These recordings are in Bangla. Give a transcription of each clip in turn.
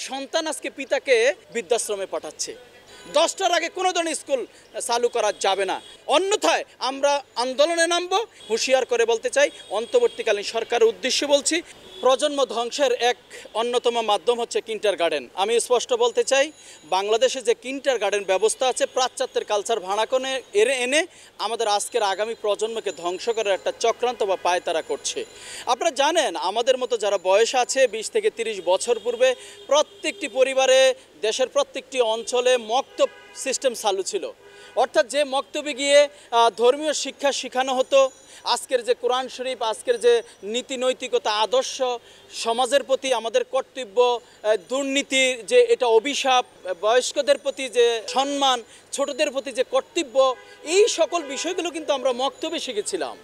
সন্তান আজকে পিতাকে বৃদ্ধাশ্রমে পাঠাচ্ছে। 10টার আগে কোনো ধরনের স্কুল চালু করা যাবে না, অন্যথায় আমরা আন্দোলনে নামব। হুঁশিয়ার করে বলতে চাই, অন্তর্বর্তীকালীন সরকারের উদ্দেশ্যে বলছি, প্রজন্ম ধ্বংসের এক অন্যতম মাধ্যম হচ্ছে কিন্ডারগার্টেন। আমি স্পষ্ট বলতে চাই, বাংলাদেশে যে কিন্ডারগার্টেন ব্যবস্থা আছে, পাশ্চাত্যের কালচার ভাড়া করে এনে আমাদের আজকের আগামী প্রজন্মকে ধ্বংস করার একটা চক্রান্ত বা পায়তারা করছে। আপনারা জানেন, আমাদের মতো যারা বয়স আছে 20 থেকে 30 বছর পূর্বে প্রত্যেকটি পরিবারে, দেশের প্রত্যেকটি অঞ্চলে মক্তব সিস্টেম চালু ছিল। অর্থাৎ যে মক্তবে গিয়ে ধর্মীয় শিক্ষা শেখানো হতো। আজকের যে কোরআন শরীফ, আজকের যে নীতি নৈতিকতা, আদর্শ, সমাজের প্রতি আমাদের কর্তব্য, দুর্নীতির যে এটা অভিশাপ, বয়স্কদের প্রতি যে সম্মান, ছোটদের প্রতি যে কর্তব্য, এই সকল বিষয়গুলো কিন্তু আমরা মক্তবে শিখেছিলাম।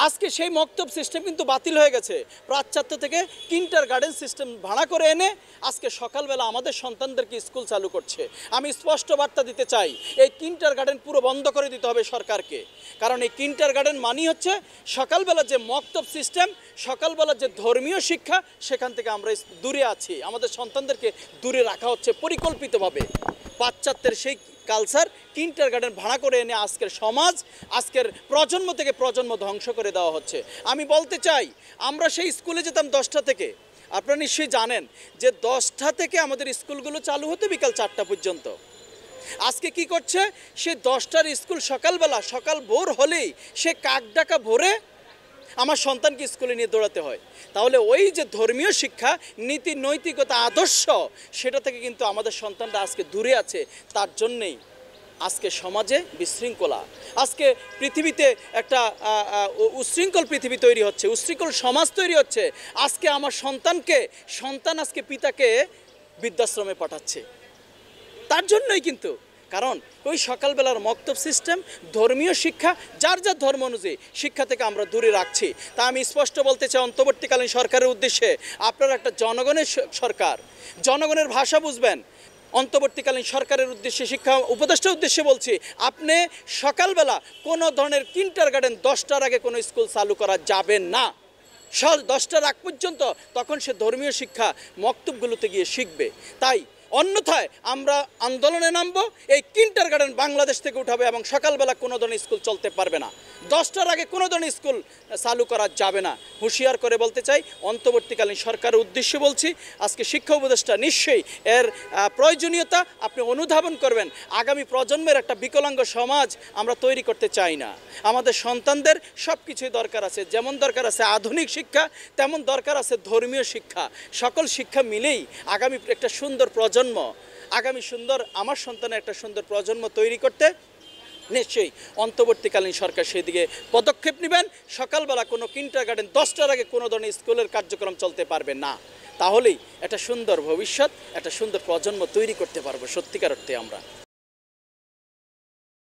আজকে সেই মক্তব সিস্টেম কিন্তু বাতিল হয়ে গেছে। পাশ্চাত্য থেকে কিন্ডারগার্টেন সিস্টেম ভাড়া করে এনে আজকে সকালবেলা আমাদের সন্তানদেরকে স্কুল চালু করছে। আমি স্পষ্ট বার্তা দিতে চাই, এই কিন্ডারগার্টেন পুরো বন্ধ করে দিতে হবে সরকারকে। কারণ এই কিন্ডারগার্টেন মানেই হচ্ছে সকালবেলা যে মক্তব সিস্টেম, সকালবেলা যে ধর্মীয় শিক্ষা, সেখান থেকে আমরা দূরে আছি। আমাদের সন্তানদেরকে দূরে রাখা হচ্ছে পরিকল্পিতভাবে। পাশ্চাত্যের সেই কালচার কিন্ডারগার্টেন ভাড়া করে এনে আজকের সমাজ, আজকের প্রজন্ম থেকে প্রজন্ম ধ্বংস করে দেওয়া হচ্ছে। আমি বলতে চাই, আমরা সেই স্কুলে যেতাম 10টা থেকে। আপনারা নিশ্চয়ই জানেন যে 10টা থেকে আমাদের স্কুলগুলো চালু হতো বিকাল 4টা পর্যন্ত। আজকে কি করছে, সে 10টার স্কুল সকালবেলা, সকাল ভোর হলেই সে কাক ডাকা ভোরে আমার সন্তানকে স্কুলে নিয়ে দৌড়াতে হয়। তাহলে ওই যে ধর্মীয় শিক্ষা, নীতি নৈতিকতা, আদর্শ, সেটা থেকে কিন্তু আমাদের সন্তানরা আজকে দূরে আছে। তার জন্যেই আজকে সমাজে বিশৃঙ্খলা, আজকে পৃথিবীতে একটা উশৃঙ্খল পৃথিবী তৈরি হচ্ছে, উশৃঙ্খল সমাজ তৈরি হচ্ছে। আজকে আমার সন্তান আজকে পিতাকে বৃদ্ধাশ্রমে পাঠাচ্ছে। তার জন্যই কিন্তু, কারণ ওই সকালবেলার মক্তব সিস্টেম, ধর্মীয় শিক্ষা, যার যার ধর্ম অনুযায়ী শিক্ষা থেকে আমরা দূরে রাখছি। তা আমি স্পষ্ট বলতে চাই অন্তর্বর্তীকালীন সরকারের উদ্দেশ্যে, আপনারা একটা জনগণের সরকার, জনগণের ভাষা বুঝবেন। অন্তর্বর্তীকালীন সরকারের উদ্দেশ্যে, শিক্ষা উপদেষ্টার উদ্দেশ্যে বলছি, আপনি সকালবেলা কোনো ধরনের কিন্ডারগার্টেন 10টার আগে কোনো স্কুল চালু করা যাবে না। 10টার আগ পর্যন্ত তখন সে ধর্মীয় শিক্ষা মক্তবগুলোতে গিয়ে শিখবে। তাই অন্যথায় আমরা আন্দোলনে নামব। এই কিন্ডারগার্টেন বাংলাদেশ থেকে উঠাবে এবং সকালবেলা কোনো ধরনের স্কুল চলতে পারবে না। 10টার আগে কোনো ধরনের স্কুল চালু করা যাবে না। হুঁশিয়ার করে বলতে চাই, অন্তর্বর্তীকালীন সরকারের উদ্দেশ্যে বলছি, আজকে শিক্ষা উপদেষ্টা নিশ্চয়ই এর প্রয়োজনীয়তা আপনি অনুধাবন করবেন। আগামী প্রজন্মের একটা বিকলাঙ্গ সমাজ আমরা তৈরি করতে চাই না। আমাদের সন্তানদের সব কিছুই দরকার আছে, যেমন দরকার আছে আধুনিক শিক্ষা, তেমন দরকার আছে ধর্মীয় শিক্ষা। সকল শিক্ষা মিলেই আগামী একটা সুন্দর প্রজন্ম, আমার সন্তানের একটা সুন্দর প্রজন্ম তৈরি করতে নিশ্চয়ই অন্তর্বর্তীকালীন সরকার সেদিকে পদক্ষেপ নেবেন। সকালবেলা কোনো কিন্ডারগার্টেন 10টার আগে কোনো ধরনের স্কুলের কার্যক্রম চলতে পারবে না। তাহলেই একটা সুন্দর ভবিষ্যৎ, একটা সুন্দর প্রজন্ম তৈরি করতে পারবো সত্যিকার অর্থে আমরা।